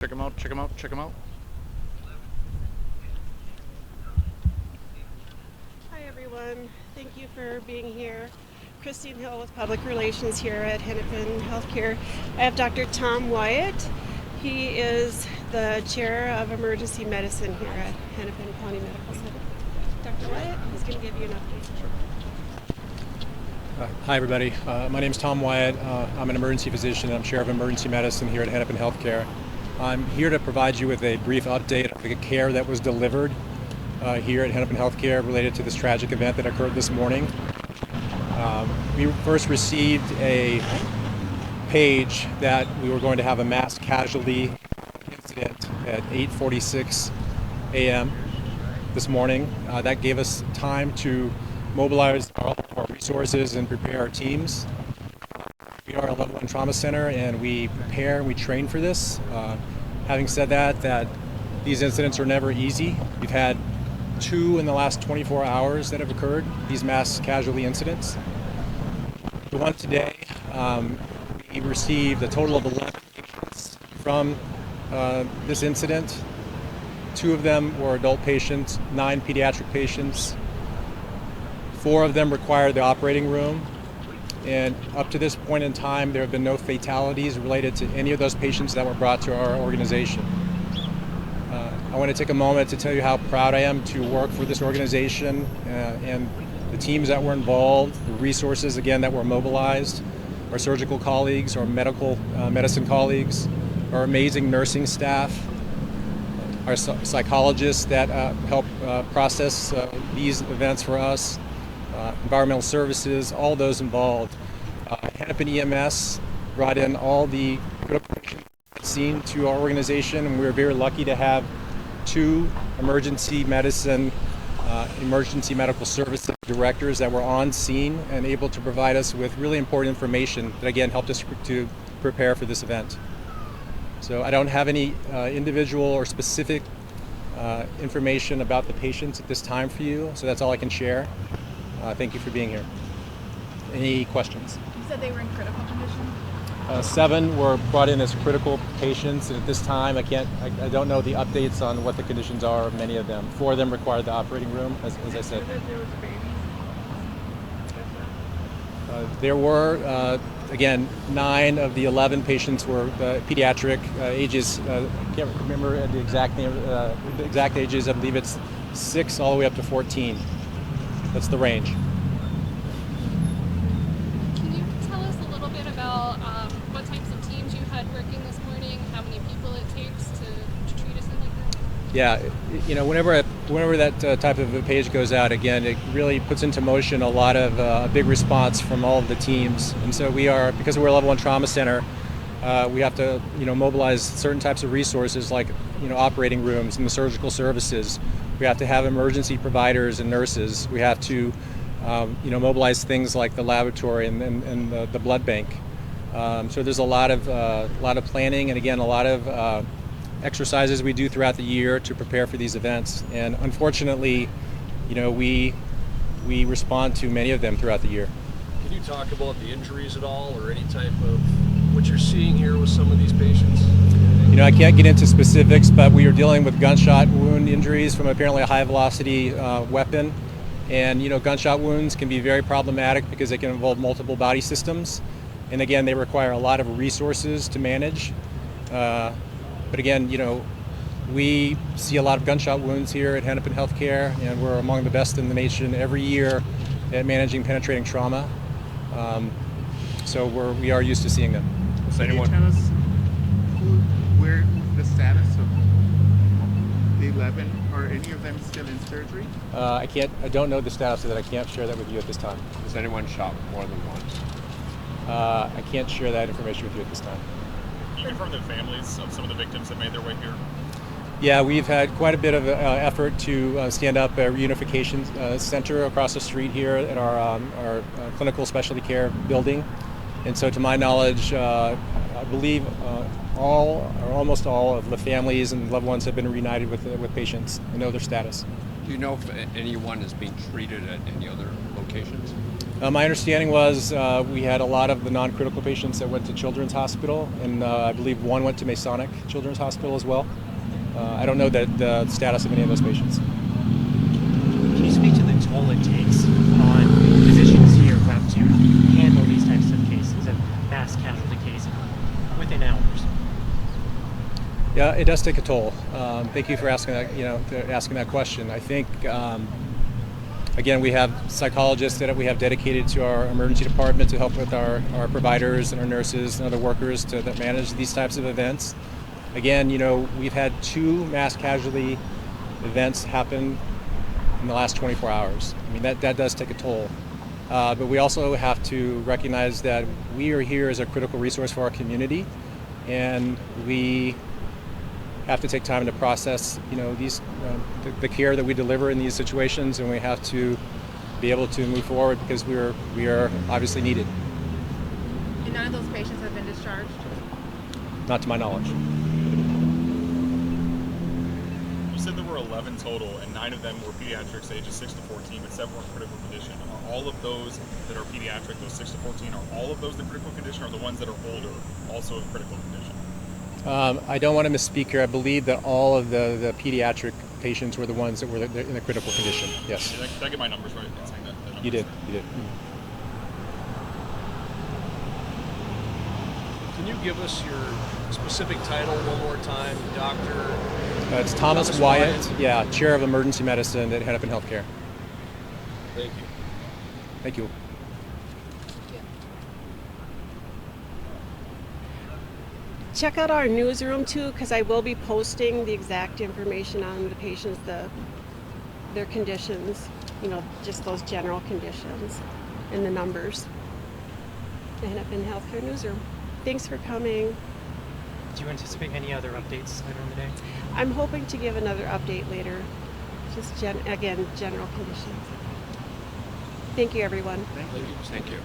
Check them out, check them out, check them out. Hi everyone, thank you for being here. Christine Hill with Public Relations here at Hennepin Healthcare. I have Dr. Tom Wyatt. He is the Chair of Emergency Medicine here at Hennepin County Medical Center. Dr. Wyatt is going to give you an update. Hi everybody, my name is Tom Wyatt. I'm an emergency physician and I'm Chair of Emergency Medicine here at Hennepin Healthcare. I'm here to provide you with a brief update of the care that was delivered here at Hennepin Healthcare related to this tragic event that occurred this morning. We first received a page that we were going to have a mass casualty incident at 8:46 a.m. this morning. That gave us time to mobilize all of our resources and prepare our teams. We are a level 1 trauma center and we prepare and we train for this. Having said that these incidents are never easy. We've had 2 in the last 24 hours that have occurred, these mass casualty incidents. The one today, we received a total of 11 patients from this incident. 2 of them were adult patients, 9 pediatric patients. 4 of them required the operating room, and up to this point in time there have been no fatalities related to any of those patients that were brought to our organization. I want to take a moment to tell you how proud I am to work for this organization and the teams that were involved, the resources again that were mobilized, our surgical colleagues, our medical medicine colleagues, our amazing nursing staff, our psychologists that help process these events for us, environmental services, all those involved. Hennepin EMS brought in all the critical patients seen to our organization, and we were very lucky to have 2 emergency medicine, emergency medical services directors that were on scene and able to provide us with really important information that again helped us to prepare for this event. So I don't have any individual or specific information about the patients at this time for you, so that's all I can share. Thank you for being here. Any questions? You said they were in critical condition? 7 were brought in as critical patients, and at this time I don't know the updates on what the conditions are of many of them. 4 of them required the operating room, as I said. There were, again, 9 of the 11 patients were pediatric ages. Can't remember the exact name, the exact ages. I believe it's 6 all the way up to 14. That's the range. Can you tell us a little bit about what types of teams you had working this morning, how many people it takes to treat a scene like that? Yeah, you know, whenever that type of a page goes out, again, it really puts into motion a lot of a big response from all of the teams. And so because we're a level 1 trauma center, we have to, mobilize certain types of resources like, operating rooms and the surgical services. We have to have emergency providers and nurses. We have to, mobilize things like the laboratory and the blood bank. So there's a lot of planning, and again, a lot of exercises we do throughout the year to prepare for these events. And unfortunately, we respond to many of them throughout the year. Can you talk about the injuries at all, or any type of what you're seeing here with some of these patients? I can't get into specifics, but we are dealing with gunshot wound injuries from apparently a high velocity weapon. And gunshot wounds can be very problematic because they can involve multiple body systems. And again, they require a lot of resources to manage. But again, we see a lot of gunshot wounds here at Hennepin Healthcare, and we're among the best in the nation every year at managing penetrating trauma. So we are used to seeing them. Can you tell us where the status of the 11, are any of them still in surgery? I don't know the status of that. I can't share that with you at this time. Was anyone shot more than once? I can't share that information with you at this time. Can you confirm the families of some of the victims that made their way here? Yeah, we've had quite a bit of effort to stand up a reunification center across the street here at our clinical specialty care building. And so to my knowledge, I believe all or almost all of the families and loved ones have been reunited with patients and know their status. Do you know if anyone is being treated at any other locations? My understanding was we had a lot of the non-critical patients that went to Children's Hospital, and I believe one went to Masonic Children's Hospital as well. I don't know the status of any of those patients. Can you speak to the toll it takes on physicians here who have to handle these types of cases of mass casualty cases within hours? Yeah, it does take a toll. Thank you for asking that question. I think again, we have psychologists that we have dedicated to our emergency department to help with our providers and our nurses and other workers that manage these types of events. Again, we've had 2 mass casualty events happen in the last 24 hours. I mean, that does take a toll. But we also have to recognize that we are here as a critical resource for our community, and we have to take time to process, these the care that we deliver in these situations, and we have to be able to move forward because we are obviously needed. And none of those patients have been discharged? Not to my knowledge. You said there were 11 total, and 9 of them were pediatrics ages 6 to 14, but 7 were in critical condition. Are all of those that are pediatric, those 6 to 14, are all of those in critical condition, or are the ones that are older also in critical condition? I don't want to misspeak here. I believe that all of the pediatric patients were the ones that were in the critical condition. Yes. Did I get my numbers right? in saying that You did. You did. Can you give us your specific title one more time, doctor? It's Thomas Wyatt. Yeah, Chair of Emergency Medicine at Hennepin Healthcare. Thank you. Thank you. Check out our newsroom too, because I will be posting the exact information on the patients, their conditions, just those general conditions and the numbers. The Hennepin Healthcare Newsroom. Thanks for coming. Do you anticipate any other updates later in the day? I'm hoping to give another update later. Just general conditions. Thank you, everyone. Thank you. Thank you.